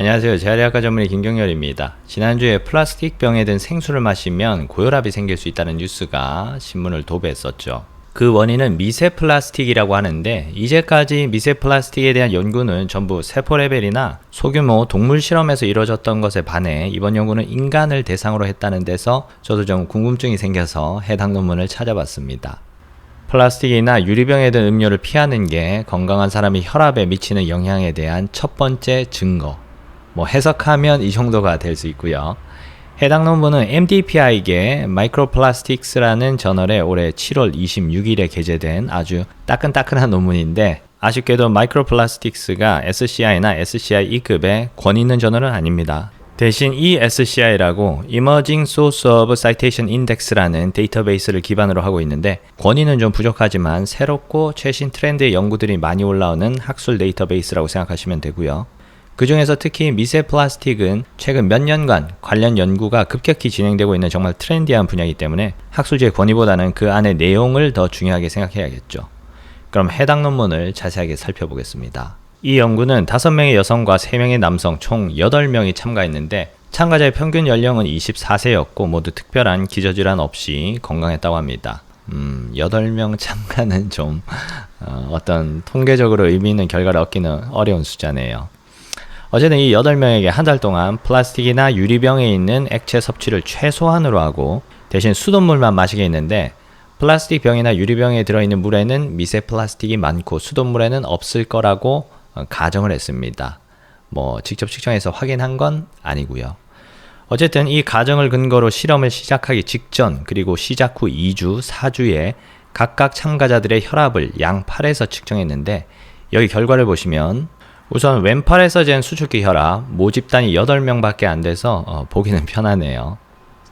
안녕하세요. 재활의학과 전문의 김경렬입니다. 지난주에 플라스틱 병에 든 생수를 마시면 고혈압이 생길 수 있다는 뉴스가 신문을 도배했었죠. 그 원인은 미세 플라스틱이라고 하는데, 이제까지 미세 플라스틱에 대한 연구는 전부 세포 레벨이나 소규모 동물 실험에서 이루어졌던 것에 반해 이번 연구는 인간을 대상으로 했다는 데서 저도 좀 궁금증이 생겨서 해당 논문을 찾아봤습니다. 플라스틱이나 유리병에 든 음료를 피하는 게 건강한 사람이 혈압에 미치는 영향에 대한 첫 번째 증거. 해석하면 이 정도가 될 수 있고요. 해당 논문은 MDPI계 마이크로플라스틱스라는 저널에 올해 7월 26일에 게재된 아주 따끈따끈한 논문인데, 아쉽게도 마이크로플라스틱스가 SCI나 SCI 2급의 권위 있는 저널은 아닙니다. 대신 이 SCI라고 Emerging Source of Citation Index라는 데이터베이스를 기반으로 하고 있는데, 권위는 좀 부족하지만 새롭고 최신 트렌드의 연구들이 많이 올라오는 학술 데이터베이스라고 생각하시면 되고요. 그 중에서 특히 미세 플라스틱은 최근 몇 년간 관련 연구가 급격히 진행되고 있는 정말 트렌디한 분야이기 때문에 학술지의 권위보다는 그 안의 내용을 더 중요하게 생각해야겠죠. 그럼 해당 논문을 자세하게 살펴보겠습니다. 이 연구는 5명의 여성과 3명의 남성 총 8명이 참가했는데, 참가자의 평균 연령은 24세였고 모두 특별한 기저질환 없이 건강했다고 합니다. 8명 참가는 좀 어떤 통계적으로 의미 있는 결과를 얻기는 어려운 숫자네요. 어쨌든 이 8명에게 한 달 동안 플라스틱이나 유리병에 있는 액체 섭취를 최소한으로 하고 대신 수돗물만 마시게 했는데, 플라스틱 병이나 유리병에 들어있는 물에는 미세 플라스틱이 많고 수돗물에는 없을 거라고 가정을 했습니다. 직접 측정해서 확인한 건 아니고요. 어쨌든 이 가정을 근거로 실험을 시작하기 직전 그리고 시작 후 2주, 4주에 각각 참가자들의 혈압을 양8에서 측정했는데, 여기 결과를 보시면 우선 왼팔에서 잰 수축기 혈압 모집단이 8명밖에 안 돼서 보기는 편하네요.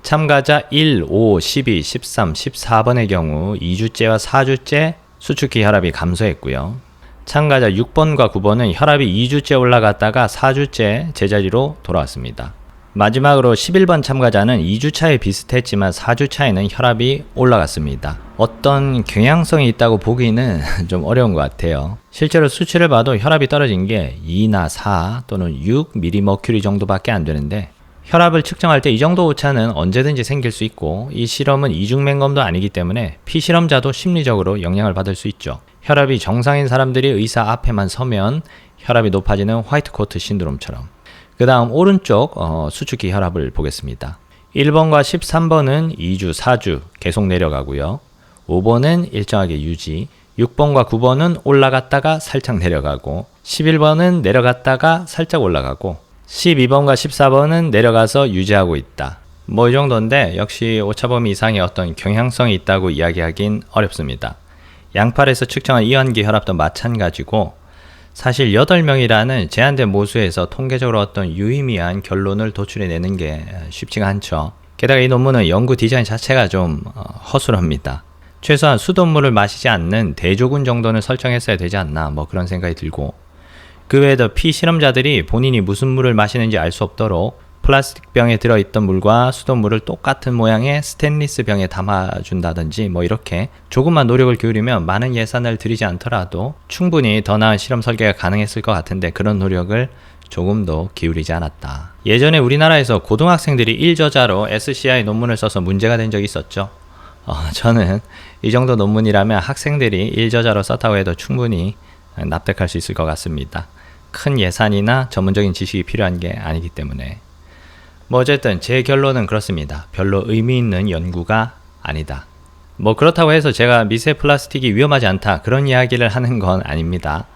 참가자 1, 5, 12, 13, 14번의 경우 2주째와 4주째 수축기 혈압이 감소했고요. 참가자 6번과 9번은 혈압이 2주째 올라갔다가 4주째 제자리로 돌아왔습니다. 마지막으로 11번 참가자는 2주차에 비슷했지만 4주차에는 혈압이 올라갔습니다. 어떤 경향성이 있다고 보기는 좀 어려운 것 같아요. 실제로 수치를 봐도 혈압이 떨어진 게 2나 4 또는 6mmmercury 정도밖에 안 되는데, 혈압을 측정할 때 이 정도 오차는 언제든지 생길 수 있고, 이 실험은 이중맹검도 아니기 때문에 피실험자도 심리적으로 영향을 받을 수 있죠. 혈압이 정상인 사람들이 의사 앞에만 서면 혈압이 높아지는 화이트 코트 신드롬처럼. 그 다음 오른쪽 수축기 혈압을 보겠습니다. 1번과 13번은 2주, 4주 계속 내려가고요. 5번은 일정하게 유지, 6번과 9번은 올라갔다가 살짝 내려가고, 11번은 내려갔다가 살짝 올라가고, 12번과 14번은 내려가서 유지하고 있다. 이 정도인데 역시 오차범위 이상의 어떤 경향성이 있다고 이야기하긴 어렵습니다. 양팔에서 측정한 이완기 혈압도 마찬가지고, 사실 8명이라는 제한된 모수에서 통계적으로 어떤 유의미한 결론을 도출해내는 게 쉽지가 않죠. 게다가 이 논문은 연구 디자인 자체가 좀 허술합니다. 최소한 수돗물을 마시지 않는 대조군 정도는 설정했어야 되지 않나 그런 생각이 들고, 그 외에도 피실험자들이 본인이 무슨 물을 마시는지 알 수 없도록 플라스틱 병에 들어있던 물과 수돗물을 똑같은 모양의 스테인리스 병에 담아준다든지 이렇게 조금만 노력을 기울이면 많은 예산을 들이지 않더라도 충분히 더 나은 실험 설계가 가능했을 것 같은데, 그런 노력을 조금도 기울이지 않았다. 예전에 우리나라에서 고등학생들이 일저자로 SCI 논문을 써서 문제가 된 적이 있었죠. 저는 이 정도 논문이라면 학생들이 일저자로 썼다고 해도 충분히 납득할 수 있을 것 같습니다. 큰 예산이나 전문적인 지식이 필요한 게 아니기 때문에. 어쨌든 제 결론은 그렇습니다. 별로 의미 있는 연구가 아니다. 그렇다고 해서 제가 미세 플라스틱이 위험하지 않다 그런 이야기를 하는 건 아닙니다.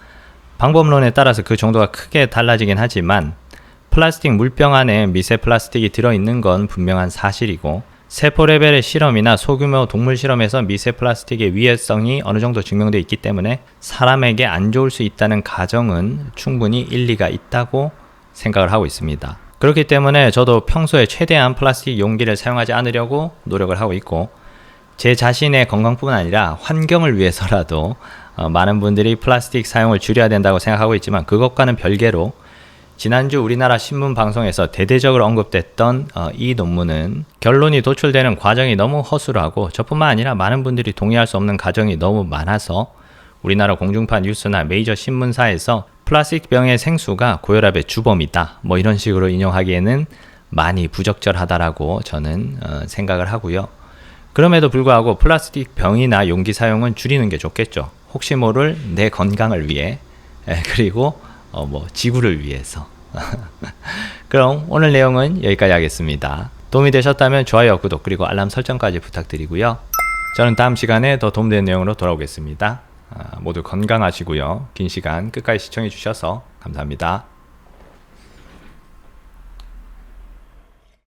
방법론에 따라서 그 정도가 크게 달라지긴 하지만, 플라스틱 물병 안에 미세 플라스틱이 들어있는 건 분명한 사실이고, 세포 레벨의 실험이나 소규모 동물 실험에서 미세 플라스틱의 위해성이 어느 정도 증명되어 있기 때문에 사람에게 안 좋을 수 있다는 가정은 충분히 일리가 있다고 생각을 하고 있습니다. 그렇기 때문에 저도 평소에 최대한 플라스틱 용기를 사용하지 않으려고 노력을 하고 있고, 제 자신의 건강뿐만 아니라 환경을 위해서라도 많은 분들이 플라스틱 사용을 줄여야 된다고 생각하고 있지만, 그것과는 별개로 지난주 우리나라 신문 방송에서 대대적으로 언급됐던 이 논문은 결론이 도출되는 과정이 너무 허술하고, 저뿐만 아니라 많은 분들이 동의할 수 없는 과정이 너무 많아서 우리나라 공중파 뉴스나 메이저 신문사에서 플라스틱 병의 생수가 고혈압의 주범이다. 뭐 이런 식으로 인용하기에는 많이 부적절하다라고 저는 생각을 하고요. 그럼에도 불구하고 플라스틱 병이나 용기 사용은 줄이는 게 좋겠죠. 혹시 모를 내 건강을 위해, 그리고 뭐 지구를 위해서. 그럼 오늘 내용은 여기까지 하겠습니다. 도움이 되셨다면 좋아요, 구독, 그리고 알람 설정까지 부탁드리고요. 저는 다음 시간에 더 도움되는 내용으로 돌아오겠습니다. 모두 건강하시고요. 긴 시간 끝까지 시청해 주셔서 감사합니다.